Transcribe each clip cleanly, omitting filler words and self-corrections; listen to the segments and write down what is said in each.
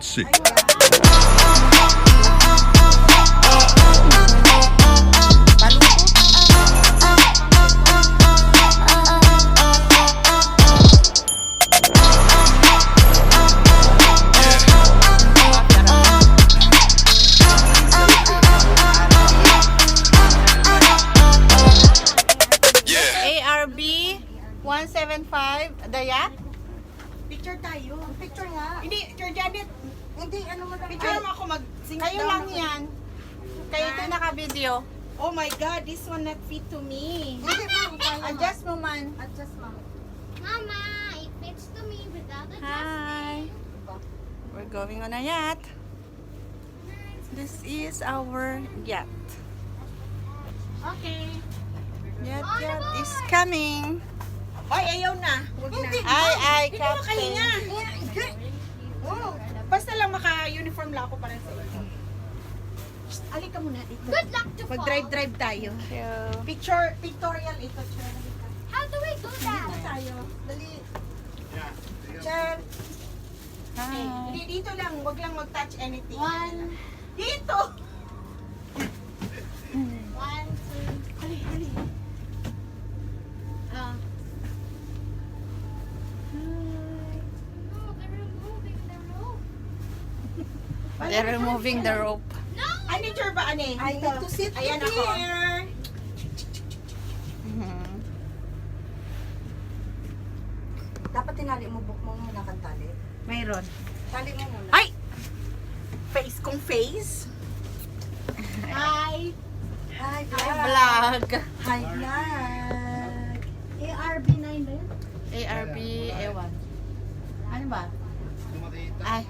Sea. ARB 175, the yacht? Picture tayo. Picture nga. Hindi, Sir Janet. Hindi, ano mo lang. Picture mo ako mag-sing Kayo down lang ako. yan. Kayo ito naka-video. Oh my God, this one not fit to me. Hindi, ma'am. Kaya, ma'am. Adjust mo man. Adjust, ma'am. Mama, it fits to me without Hi. adjusting. We're going on a yacht. This is our yacht. Okay. Yacht is coming. Oy, ayaw na. Huwag na. Ay, Hindi Captain. makahinga. Oh, basta lang maka-uniform lang ako para sa iyo. Ali ka muna dito. Good luck to fall. Mag-drive-drive tayo. Pictorial ito, Cher. How do we do Dito that? tayo. Dali. Cher. Hi. Hindi, dito lang. Huwag lang mag-touch anything. One, Dito. one, two. Ali, ali. No, they're removing the rope. They're removing the rope. No! I need your ba, ane? I need to sit Ayan ako. here. Mhm. Dapat tinali mo, book mo muna kang tali. Mayroon. Tali mo muna. Ay! Face kong face. Hi. Hi, Vlog. Hi, vlog. ARB 9 ba yun? ARB A1. Ano ba? Ay,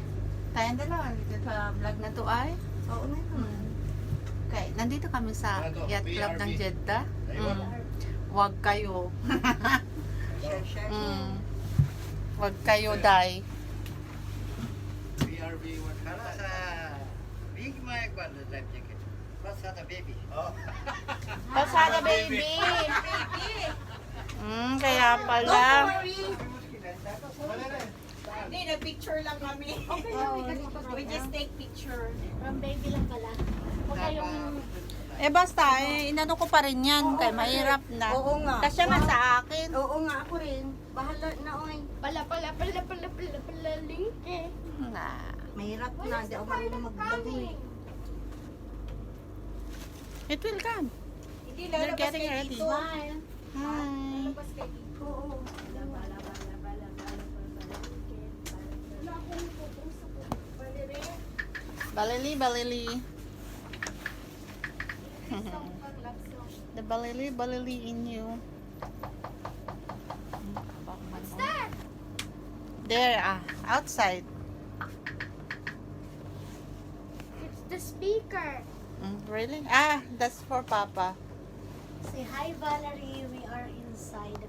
tayong dalawa. Dito sa vlog na to ay. Oo na ito. Okay, nandito kami sa yacht club ng Jeddah. Huwag kayo. Share, share. Huwag kayo, Day. BRB one sa big mic one the life jacket. What's that baby? Oh. Pasada, baby. Kaya pala. Don't worry. Hindi, nag-picture lang kami. We just take picture. From baby lang pala. Huwag kayong... Eh basta, inano ko pa rin yan. Kaya mahirap na. Oo nga. Kasi nga sa akin. Oo nga, ako rin. Bahala na, oy. Pala, link eh. Na. Mahirap na. Hindi ako marunong magdali. It will come. Hindi, They're lalabas getting kayo ready. dito. Smile. Hi. Lalabas kayo dito. Oo. Balili, balili. The balili, balili in you. What's that? There, outside. It's the speaker. Really? That's for Papa. Say hi, Valerie. We are inside.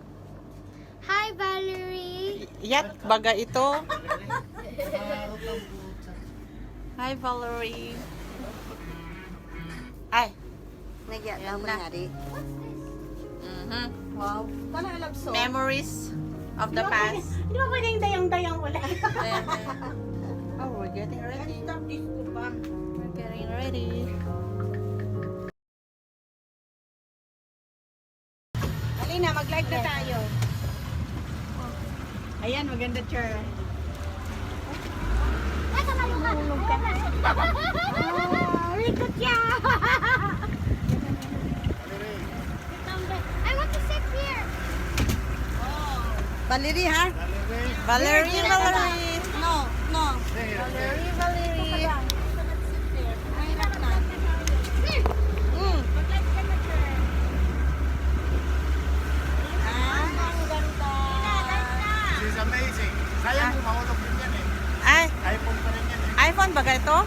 Hi, Valerie. Yacht baga ito. Hi, Valerie. Ay. Nagyat Yan na na. mangyari. Mhm. Wow. Paano I love so? Memories of the past. Di ba pwedeng dayang-dayang wala? Ayan, ayan. Oh, we're getting ready. Stop this to ba? We're getting ready. Alina, mag-live na tayo. Ayan, maganda, Cher. Nasa malungan. Rikot siya. I want to sit here. Baliri, ha? Valerie, Valerie. No, no. Valerie, Valerie. Mahirap na. Mag-live ka na, Cher. Ang ganda. This is amazing. Sayang kung mahulog din yan eh. Ay, iPhone pa rin yan eh. iPhone baga ito?